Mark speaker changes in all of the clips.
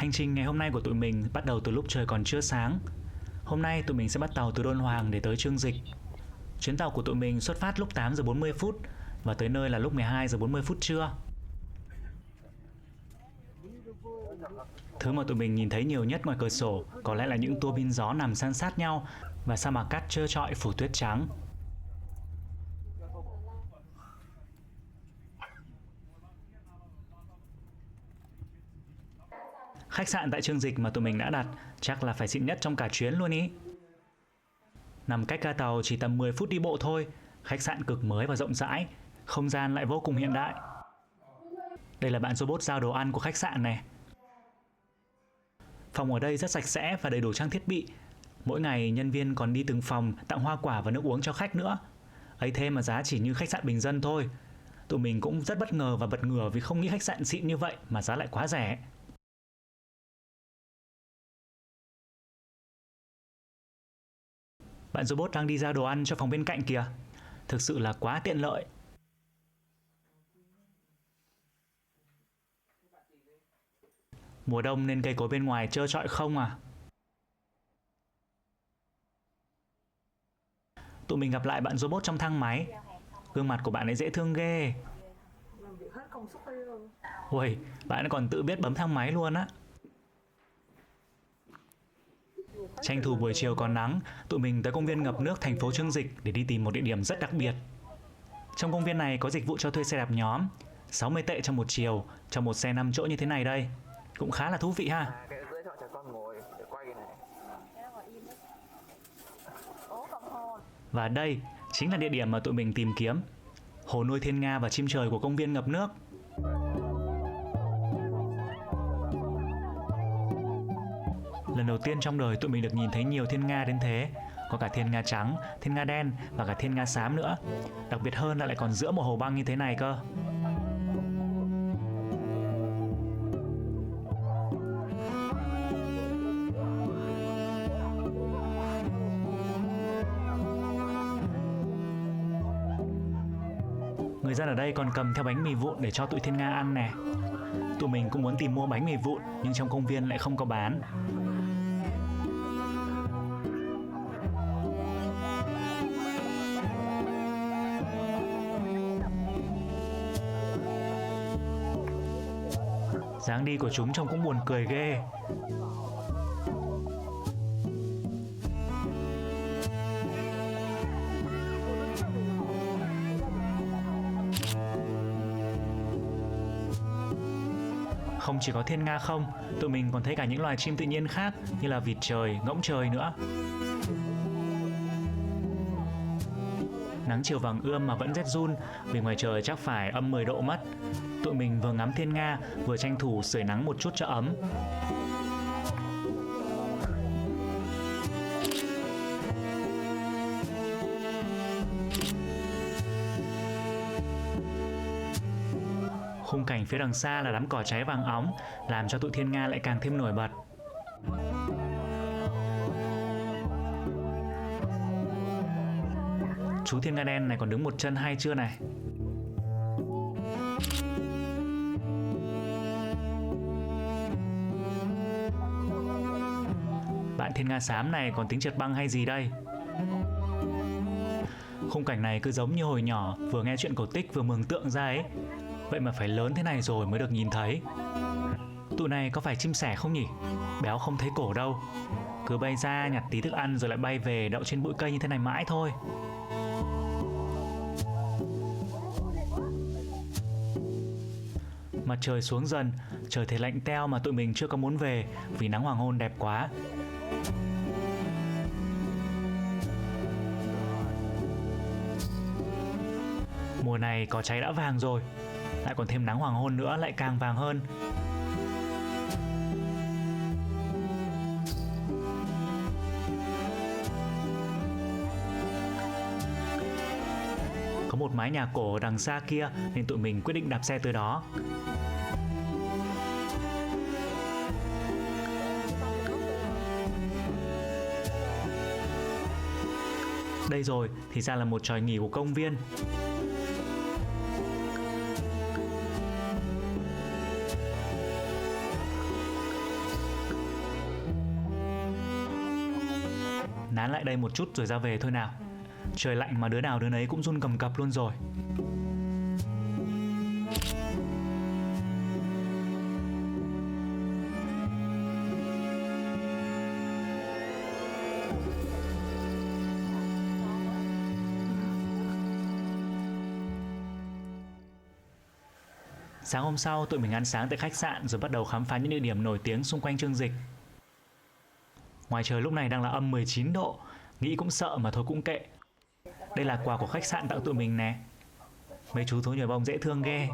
Speaker 1: Hành trình ngày hôm nay của tụi mình bắt đầu từ lúc trời còn chưa sáng. Hôm nay tụi mình sẽ bắt tàu từ Đôn Hoàng để tới Chương Dịch. Chuyến tàu của tụi mình xuất phát lúc 8 giờ 40 phút và tới nơi là lúc 12 giờ 40 phút trưa. Thứ mà tụi mình nhìn thấy nhiều nhất ngoài cửa sổ có lẽ là những tua bin gió nằm san sát nhau và sa mạc cát trơ trọi phủ tuyết trắng. Khách sạn tại Chương Dịch mà tụi mình đã đặt chắc là phải xịn nhất trong cả chuyến luôn ý. Nằm cách ga tàu chỉ tầm 10 phút đi bộ thôi, khách sạn cực mới và rộng rãi, không gian lại vô cùng hiện đại. Đây là bạn robot giao đồ ăn của khách sạn này. Phòng ở đây rất sạch sẽ và đầy đủ trang thiết bị. Mỗi ngày nhân viên còn đi từng phòng tặng hoa quả và nước uống cho khách nữa. Ấy thế mà giá chỉ như khách sạn bình dân thôi. Tụi mình cũng rất bất ngờ và bật ngửa vì không nghĩ khách sạn xịn như vậy mà giá lại quá rẻ. Bạn robot đang đi giao đồ ăn cho phòng bên cạnh kìa. Thực sự là quá tiện lợi. Mùa đông nên cây cối bên ngoài trơ trọi không à. Tụi mình gặp lại bạn robot trong thang máy. Gương mặt của bạn ấy dễ thương ghê. Ui, bạn còn tự biết bấm thang máy luôn á. Tranh thủ buổi chiều còn nắng, tụi mình tới công viên ngập nước thành phố Chương Dịch để đi tìm một địa điểm rất đặc biệt. Trong công viên này có dịch vụ cho thuê xe đạp nhóm, 60 tệ trong một chiều, trong một xe 5 chỗ như thế này đây. Cũng khá là thú vị ha. Và đây chính là địa điểm mà tụi mình tìm kiếm. Hồ nuôi thiên nga và chim trời của công viên ngập nước. Lần đầu tiên trong đời tụi mình được nhìn thấy nhiều thiên nga đến thế. Có cả thiên nga trắng, thiên nga đen và cả thiên nga xám nữa. Đặc biệt hơn là lại còn giữa một hồ băng như thế này cơ. Người dân ở đây còn cầm theo bánh mì vụn để cho tụi thiên nga ăn nè. Tụi mình cũng muốn tìm mua bánh mì vụn nhưng trong công viên lại không có bán. Dáng đi của chúng trông cũng buồn cười ghê. Không chỉ có thiên nga không, tụi mình còn thấy cả những loài chim tự nhiên khác như là vịt trời, ngỗng trời nữa. Nắng chiều vàng ươm mà vẫn rét run vì ngoài trời chắc phải âm 10 độ mất. Tụi mình vừa ngắm thiên nga vừa tranh thủ sưởi nắng một chút cho ấm. Khung cảnh phía đằng xa là đám cỏ cháy vàng óng, làm cho tụi thiên nga lại càng thêm nổi bật. Chú thiên nga đen này còn đứng một chân hay chưa này. Bạn thiên nga xám này còn tính trượt băng hay gì đây. Khung cảnh này cứ giống như hồi nhỏ vừa nghe chuyện cổ tích vừa mường tượng ra ấy. Vậy mà phải lớn thế này rồi mới được nhìn thấy. Tụi này có phải chim sẻ không nhỉ? Béo không thấy cổ đâu. Cứ bay ra nhặt tí thức ăn rồi lại bay về đậu trên bụi cây như thế này mãi thôi. Mặt trời xuống dần, trời thấy lạnh teo mà tụi mình chưa có muốn về vì nắng hoàng hôn đẹp quá. Mùa này cỏ cháy đã vàng rồi, lại còn thêm nắng hoàng hôn nữa lại càng vàng hơn. Có một mái nhà cổ ở đằng xa kia nên tụi mình quyết định đạp xe tới đó. Đây rồi, thì ra là một tròi nghỉ của công viên. Nán lại đây một chút rồi ra về thôi nào. Trời lạnh mà đứa nào đứa nấy cũng run cầm cập luôn rồi. Sáng hôm sau, tụi mình ăn sáng tại khách sạn rồi bắt đầu khám phá những địa điểm nổi tiếng xung quanh Chương Dịch. Ngoài trời lúc này đang là âm 19 độ, nghĩ cũng sợ mà thôi cũng kệ. Đây là quà của khách sạn tặng tụi mình nè. Mấy chú thú nhồi bông dễ thương ghê.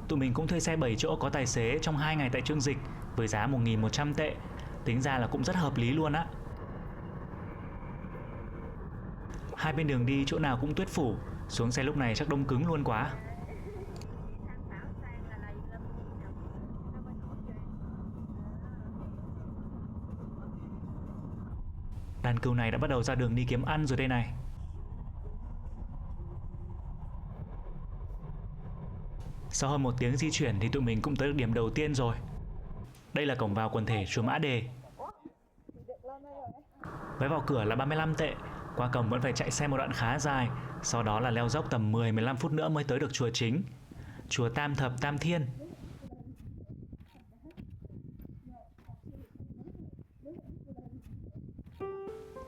Speaker 1: Tụi mình cũng thuê xe 7 chỗ có tài xế trong 2 ngày tại Chương Dịch với giá 1.100 tệ. Tính ra là cũng rất hợp lý luôn á. Hai bên đường đi chỗ nào cũng tuyết phủ, xuống xe lúc này chắc đông cứng luôn quá. Đàn cừu này đã bắt đầu ra đường đi kiếm ăn rồi đây này. Sau hơn 1 tiếng di chuyển thì tụi mình cũng tới được điểm đầu tiên rồi. Đây là cổng vào quần thể chùa Mã Đề. Vé vào cửa là 35 tệ. Qua cổng vẫn phải chạy xe một đoạn khá dài, sau đó là leo dốc tầm 10-15 phút nữa mới tới được chùa chính. Chùa Tam Thập Tam Thiên.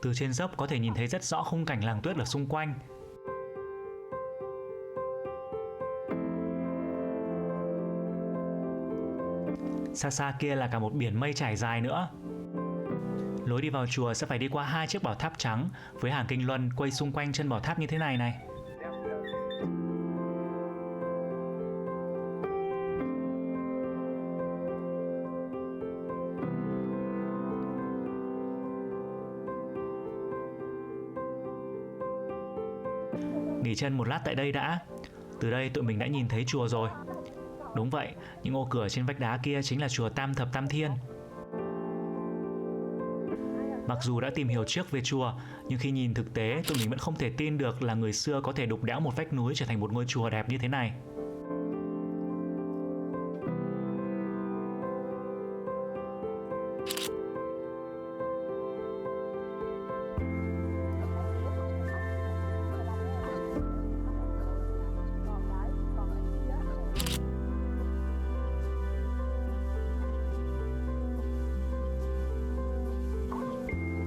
Speaker 1: Từ trên dốc có thể nhìn thấy rất rõ khung cảnh làng tuyết ở xung quanh. Xa xa kia là cả một biển mây trải dài nữa. Lối đi vào chùa sẽ phải đi qua 2 chiếc bảo tháp trắng với hàng kinh luân quay xung quanh chân bảo tháp như thế này này. Nghỉ chân một lát tại đây đã. Từ đây tụi mình đã nhìn thấy chùa rồi. Đúng vậy, những ô cửa trên vách đá kia chính là chùa Tam Thập Tam Thiên. Mặc dù đã tìm hiểu trước về chùa, nhưng khi nhìn thực tế, tụi mình vẫn không thể tin được là người xưa có thể đục đẽo một vách núi trở thành một ngôi chùa đẹp như thế này.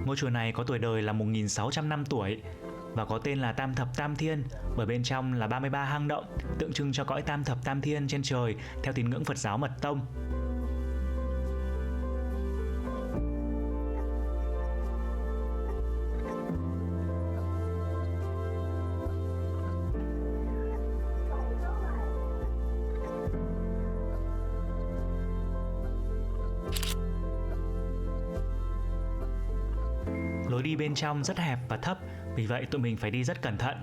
Speaker 1: Ngôi chùa này có tuổi đời là 1.600 năm tuổi và có tên là Tam Thập Tam Thiên bởi bên trong là 33 hang động tượng trưng cho cõi Tam Thập Tam Thiên trên trời theo tín ngưỡng Phật giáo Mật Tông. Lối đi bên trong rất hẹp và thấp, vì vậy tụi mình phải đi rất cẩn thận.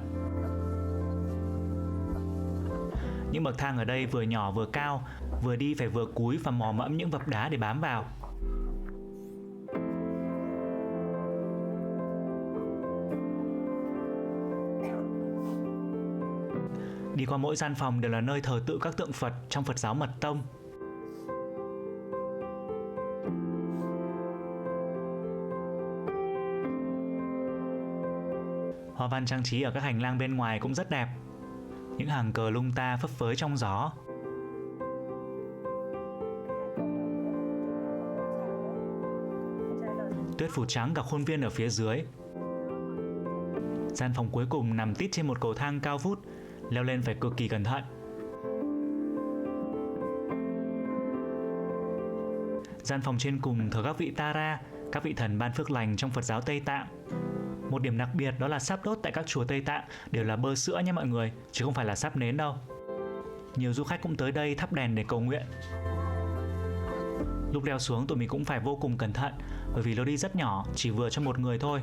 Speaker 1: Những bậc thang ở đây vừa nhỏ vừa cao, vừa đi phải vừa cúi và mò mẫm những vập đá để bám vào. Đi qua mỗi gian phòng đều là nơi thờ tự các tượng Phật trong Phật giáo Mật Tông. Hoa văn trang trí ở các hành lang bên ngoài cũng rất đẹp. Những hàng cờ lung ta phấp phới trong gió. Tuyết phủ trắng cả khuôn viên ở phía dưới. Gian phòng cuối cùng nằm tít trên một cầu thang cao vút, leo lên phải cực kỳ cẩn thận. Gian phòng trên cùng thờ các vị Tara, các vị thần ban phước lành trong Phật giáo Tây Tạng. Một điểm đặc biệt đó là sáp đốt tại các chùa Tây Tạng đều là bơ sữa nha mọi người, chứ không phải là sáp nến đâu. Nhiều du khách cũng tới đây thắp đèn để cầu nguyện. Lúc leo xuống tụi mình cũng phải vô cùng cẩn thận, bởi vì lối đi rất nhỏ, chỉ vừa cho một người thôi.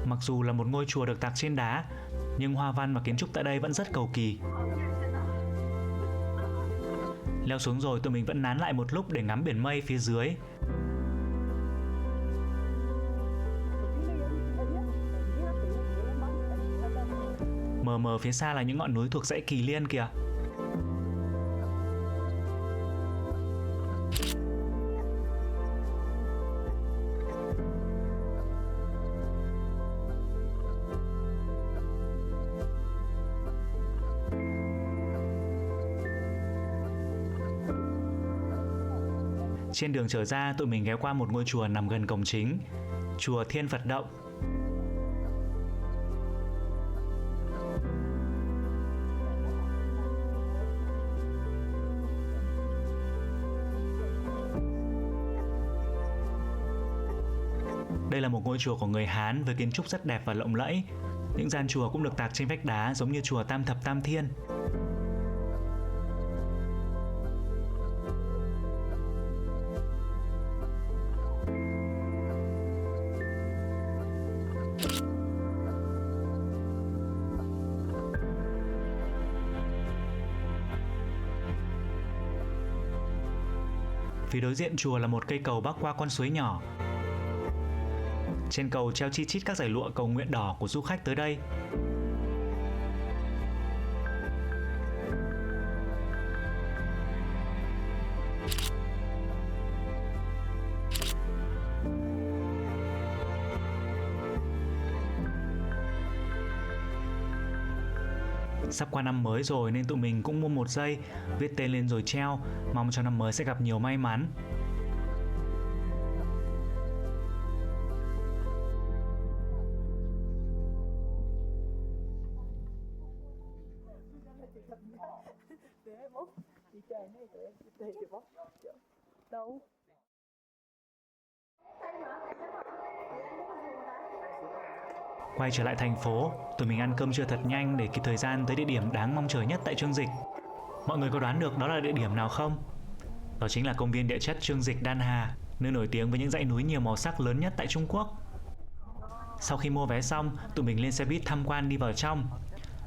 Speaker 1: Mặc dù là một ngôi chùa được tạc trên đá, nhưng hoa văn và kiến trúc tại đây vẫn rất cầu kỳ. Leo xuống rồi tụi mình vẫn nán lại một lúc để ngắm biển mây phía dưới. Mờ mờ phía xa là những ngọn núi thuộc dãy Kỳ Liên kìa. Trên đường trở ra, tụi mình ghé qua một ngôi chùa nằm gần cổng chính, chùa Thiên Phật Động. Đây là một ngôi chùa của người Hán với kiến trúc rất đẹp và lộng lẫy. Những gian chùa cũng được tạc trên vách đá giống như chùa Tam Thập Tam Thiên. Phía đối diện chùa là một cây cầu bắc qua con suối nhỏ. Trên cầu treo chi chít các dải lụa cầu nguyện đỏ của du khách tới đây. Sắp qua năm mới rồi nên tụi mình cũng mua một dây, viết tên lên rồi treo, mong cho năm mới sẽ gặp nhiều may mắn. Quay trở lại thành phố, tụi mình ăn cơm trưa thật nhanh để kịp thời gian tới địa điểm đáng mong chờ nhất tại Chương Dịch. Mọi người có đoán được đó là địa điểm nào không? Đó chính là công viên địa chất Chương Dịch Đan Hà, nơi nổi tiếng với những dãy núi nhiều màu sắc lớn nhất tại Trung Quốc. Sau khi mua vé xong, tụi mình lên xe buýt tham quan đi vào trong.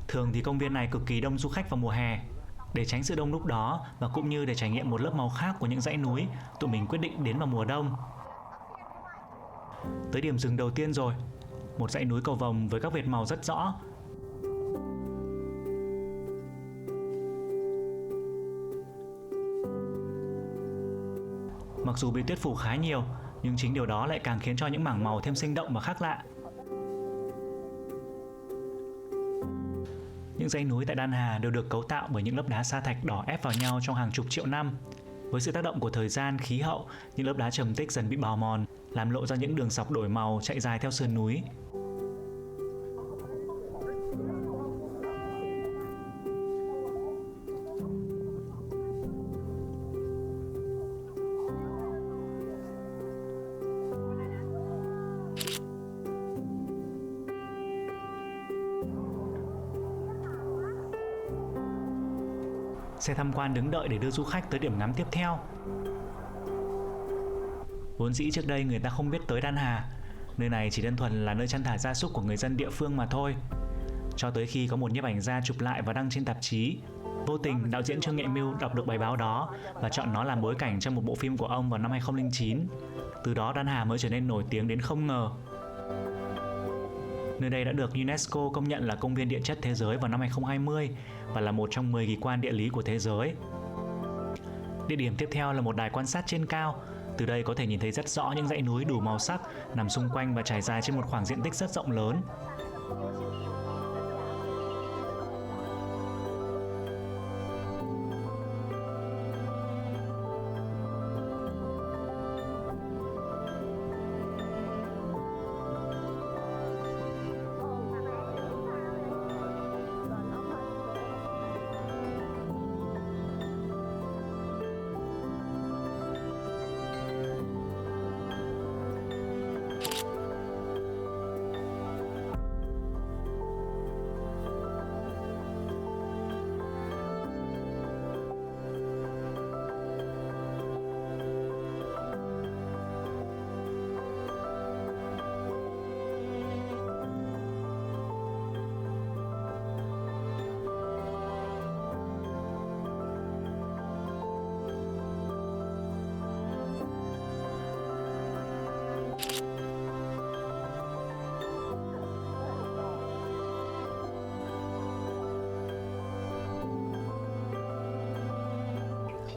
Speaker 1: Thường thì công viên này cực kỳ đông du khách vào mùa hè. Để tránh sự đông đúc đó và cũng như để trải nghiệm một lớp màu khác của những dãy núi, tụi mình quyết định đến vào mùa đông. Tới điểm dừng đầu tiên rồi, một dãy núi cầu vồng với các vệt màu rất rõ. Mặc dù bị tuyết phủ khá nhiều, nhưng chính điều đó lại càng khiến cho những mảng màu thêm sinh động và khác lạ. Những dãy núi tại Đan Hà đều được cấu tạo bởi những lớp đá sa thạch đỏ ép vào nhau trong hàng chục triệu năm. Với sự tác động của thời gian, khí hậu, những lớp đá trầm tích dần bị bào mòn, làm lộ ra những đường sọc đổi màu chạy dài theo sườn núi. Xe tham quan đứng đợi để đưa du khách tới điểm ngắm tiếp theo. Vốn dĩ trước đây người ta không biết tới Đan Hà. Nơi này chỉ đơn thuần là nơi chăn thả gia súc của người dân địa phương mà thôi. Cho tới khi có một nhiếp ảnh gia chụp lại và đăng trên tạp chí. Vô tình đạo diễn Trương Nghệ Mưu đọc được bài báo đó và chọn nó làm bối cảnh trong một bộ phim của ông vào năm 2009. Từ đó Đan Hà mới trở nên nổi tiếng đến không ngờ. Nơi đây đã được UNESCO công nhận là công viên địa chất thế giới vào năm 2020 và là một trong 10 kỳ quan địa lý của thế giới. Địa điểm tiếp theo là một đài quan sát trên cao. Từ đây có thể nhìn thấy rất rõ những dãy núi đủ màu sắc nằm xung quanh và trải dài trên một khoảng diện tích rất rộng lớn.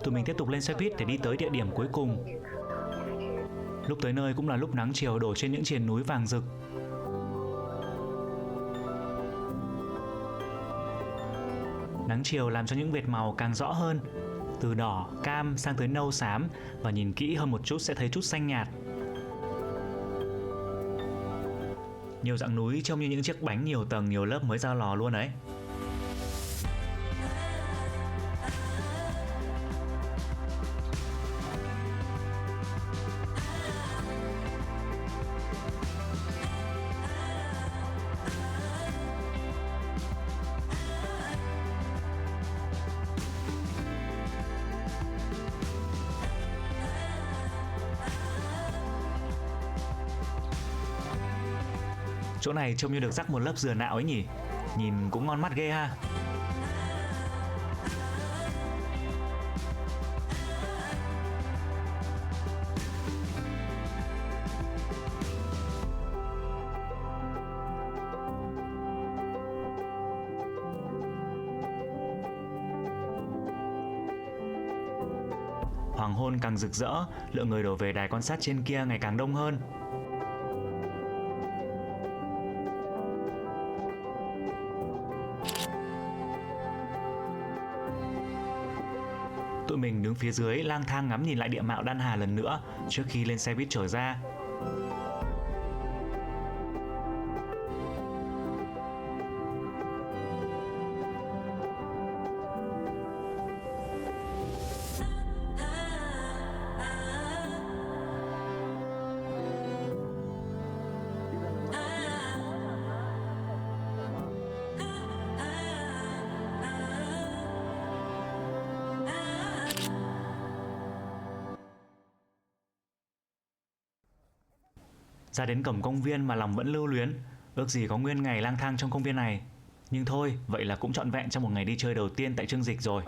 Speaker 1: Tụi mình tiếp tục lên xe buýt để đi tới địa điểm cuối cùng. Lúc tới nơi cũng là lúc nắng chiều đổ trên những triền núi vàng rực. Nắng chiều làm cho những vệt màu càng rõ hơn. từ đỏ, cam sang tới nâu xám, và nhìn kỹ hơn một chút sẽ thấy chút xanh nhạt. Nhiều dạng núi trông như những chiếc bánh nhiều tầng nhiều lớp mới ra lò luôn đấy. Chỗ này trông như được rắc một lớp dừa nạo ấy nhỉ. Nhìn cũng ngon mắt ghê ha. Hoàng hôn càng rực rỡ, lượng người đổ về đài quan sát trên kia ngày càng đông hơn. Tụi mình đứng phía dưới lang thang ngắm nhìn lại địa mạo Đan Hà lần nữa trước khi lên xe buýt trở ra. Ra đến cổng công viên mà lòng vẫn lưu luyến, ước gì có nguyên ngày lang thang trong công viên này. Nhưng thôi, vậy là cũng trọn vẹn trong một ngày đi chơi đầu tiên tại Chương Dịch rồi.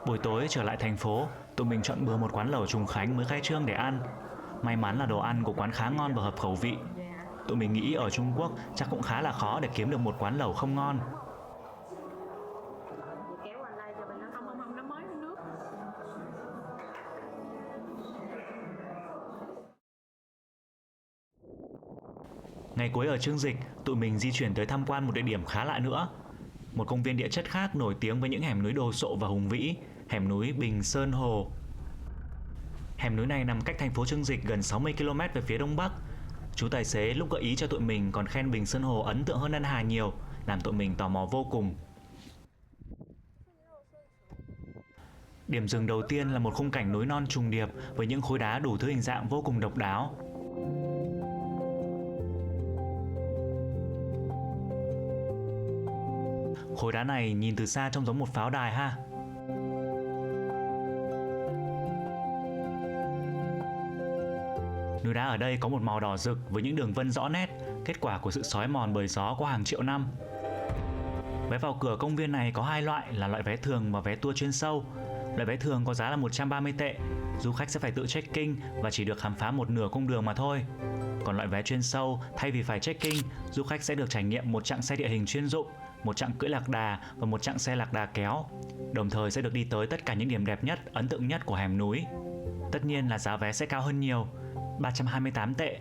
Speaker 1: Buổi tối trở lại thành phố, tụi mình chọn bừa một quán lẩu Trùng Khánh mới khai trương để ăn. May mắn là đồ ăn của quán khá ngon và hợp khẩu vị. Tụi mình nghĩ ở Trung Quốc chắc cũng khá là khó để kiếm được một quán lẩu không ngon. Ngày cuối ở Chương Dịch, tụi mình di chuyển tới tham quan một địa điểm khá lạ nữa. Một công viên địa chất khác nổi tiếng với những hẻm núi đồ sộ và hùng vĩ, hẻm núi Bình Sơn Hồ. Hẻm núi này nằm cách thành phố Chương Dịch gần 60 km về phía đông bắc. Chú tài xế lúc gợi ý cho tụi mình còn khen Bình Sơn Hồ ấn tượng hơn Đan Hà nhiều, làm tụi mình tò mò vô cùng. Điểm dừng đầu tiên là một khung cảnh núi non trùng điệp với những khối đá đủ thứ hình dạng vô cùng độc đáo. Khối đá này nhìn từ xa trông giống một pháo đài ha. Núi đá ở đây có một màu đỏ rực với những đường vân rõ nét, kết quả của sự xói mòn bởi gió qua hàng triệu năm. Vé vào cửa công viên này có hai loại là loại vé thường và vé tour chuyên sâu. Loại vé thường có giá là 130 tệ, du khách sẽ phải tự check-in và chỉ được khám phá một nửa cung đường mà thôi. Còn loại vé chuyên sâu, thay vì phải check-in, du khách sẽ được trải nghiệm một chặng xe địa hình chuyên dụng, một chặng cưỡi lạc đà và một chặng xe lạc đà kéo. Đồng thời sẽ được đi tới tất cả những điểm đẹp nhất, ấn tượng nhất của hẻm núi. Tất nhiên là giá vé sẽ cao hơn nhiều, 328 tệ.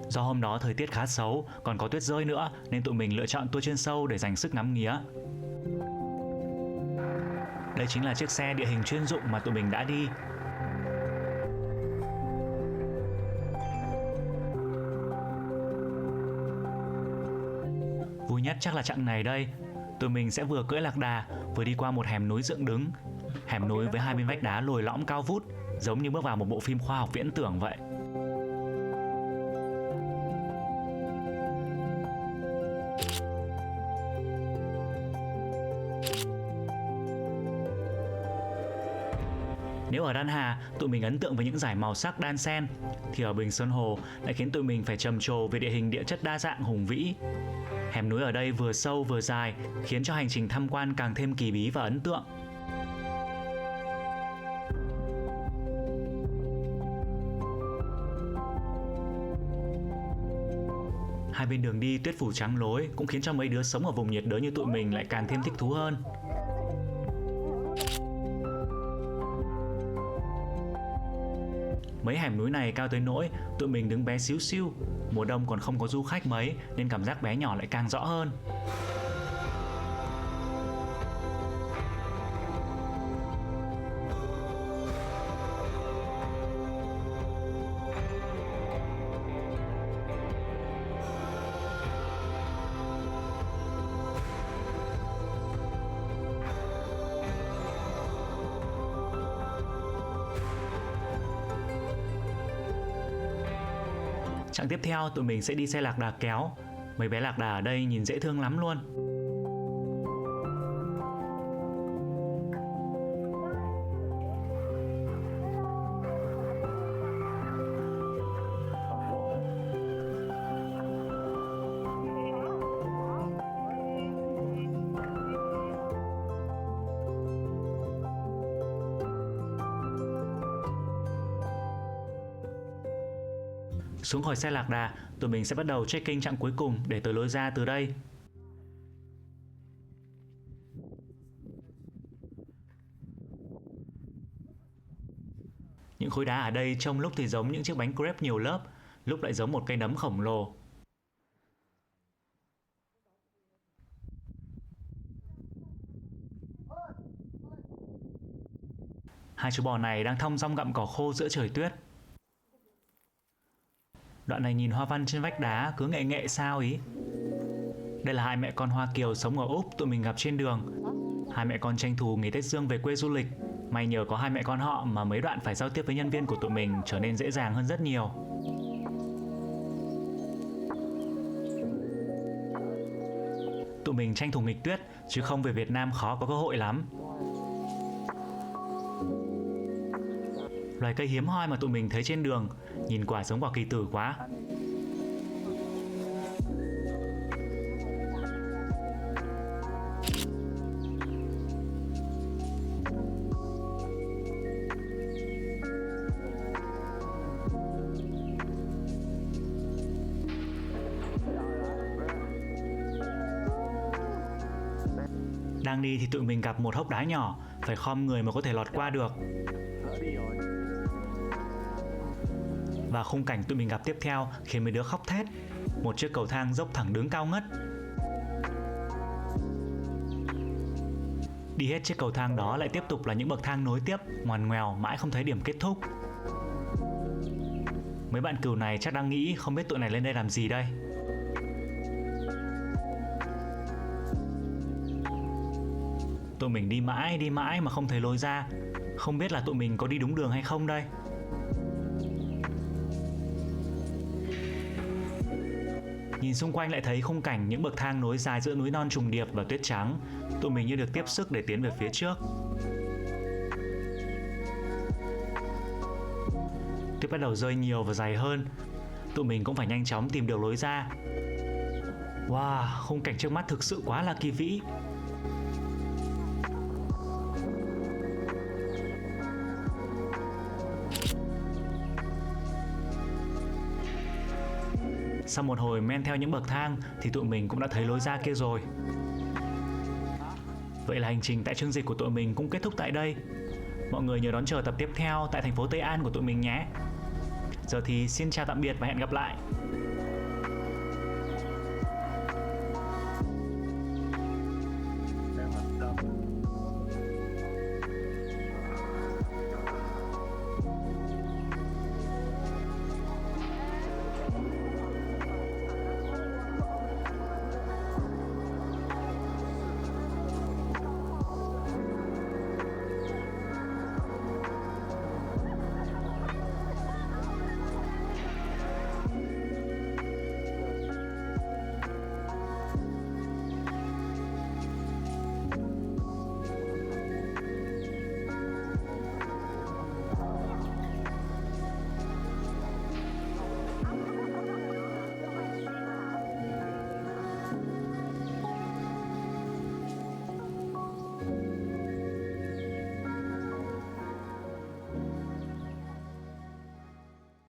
Speaker 1: Do hôm đó thời tiết khá xấu, còn có tuyết rơi nữa nên tụi mình lựa chọn tour chuyên sâu để dành sức ngắm nghía. Đây chính là chiếc xe địa hình chuyên dụng mà tụi mình đã đi. Vui nhất chắc là chặng này đây. Tụi mình sẽ vừa cưỡi lạc đà, vừa đi qua một hẻm núi dựng đứng. Hẻm núi với hai bên vách đá lồi lõm cao vút, giống như bước vào một bộ phim khoa học viễn tưởng vậy. Nếu ở Đan Hà, tụi mình ấn tượng với những dải màu sắc đan xen, thì ở Bình Sơn Hồ lại khiến tụi mình phải trầm trồ về địa hình địa chất đa dạng hùng vĩ. Hẻm núi ở đây vừa sâu vừa dài, khiến cho hành trình tham quan càng thêm kỳ bí và ấn tượng. Hai bên đường đi tuyết phủ trắng lối cũng khiến cho mấy đứa sống ở vùng nhiệt đới như tụi mình lại càng thêm thích thú hơn. Mấy hẻm núi này cao tới nỗi tụi mình đứng bé xíu xiu, mùa đông còn không có du khách mấy nên cảm giác bé nhỏ lại càng rõ hơn. Chặng tiếp theo tụi mình sẽ đi xe lạc đà kéo. Mấy bé lạc đà ở đây nhìn dễ thương lắm luôn. Xuống khỏi xe lạc đà, tụi mình sẽ bắt đầu check-in chặng cuối cùng để tới lối ra từ đây. Những khối đá ở đây trông lúc thì giống những chiếc bánh crepe nhiều lớp, lúc lại giống một cây nấm khổng lồ. Hai chú bò này đang thong dong gặm cỏ khô giữa trời tuyết. Đoạn này nhìn hoa văn trên vách đá cứ nghệ nghệ sao ý. Đây là hai mẹ con Hoa Kiều sống ở Úc tụi mình gặp trên đường. Hai mẹ con tranh thủ nghỉ Tết Dương về quê du lịch. May nhờ có hai mẹ con họ mà mấy đoạn phải giao tiếp với nhân viên của tụi mình trở nên dễ dàng hơn rất nhiều. Tụi mình tranh thủ nghịch tuyết, chứ không về Việt Nam khó có cơ hội lắm. Loài cây hiếm hoi mà tụi mình thấy trên đường, nhìn quả giống quả kỳ tử quá. Đang đi thì tụi mình gặp một hốc đá nhỏ, phải khom người mới có thể lọt qua được. Và khung cảnh tụi mình gặp tiếp theo khiến mấy đứa khóc thét. Một chiếc cầu thang dốc thẳng đứng cao ngất. Đi hết chiếc cầu thang đó lại tiếp tục là những bậc thang nối tiếp, ngoằn ngoèo mãi không thấy điểm kết thúc. Mấy bạn cừu này chắc đang nghĩ không biết tụi này lên đây làm gì đây. Tụi mình đi mãi mà không thấy lối ra. Không biết là tụi mình có đi đúng đường hay không đây. Nhìn xung quanh lại thấy khung cảnh những bậc thang nối dài giữa núi non trùng điệp và tuyết trắng. Tụi mình như được tiếp sức để tiến về phía trước. Tuyết bắt đầu rơi nhiều và dày hơn. Tụi mình cũng phải nhanh chóng tìm được lối ra. Wow, khung cảnh trước mắt thực sự quá là kỳ vĩ. Sau một hồi men theo những bậc thang thì tụi mình cũng đã thấy lối ra kia rồi. Vậy là hành trình tại chương dịch của tụi mình cũng kết thúc tại đây. Mọi người nhớ đón chờ tập tiếp theo tại thành phố Tây An của tụi mình nhé. Giờ thì xin chào tạm biệt và hẹn gặp lại.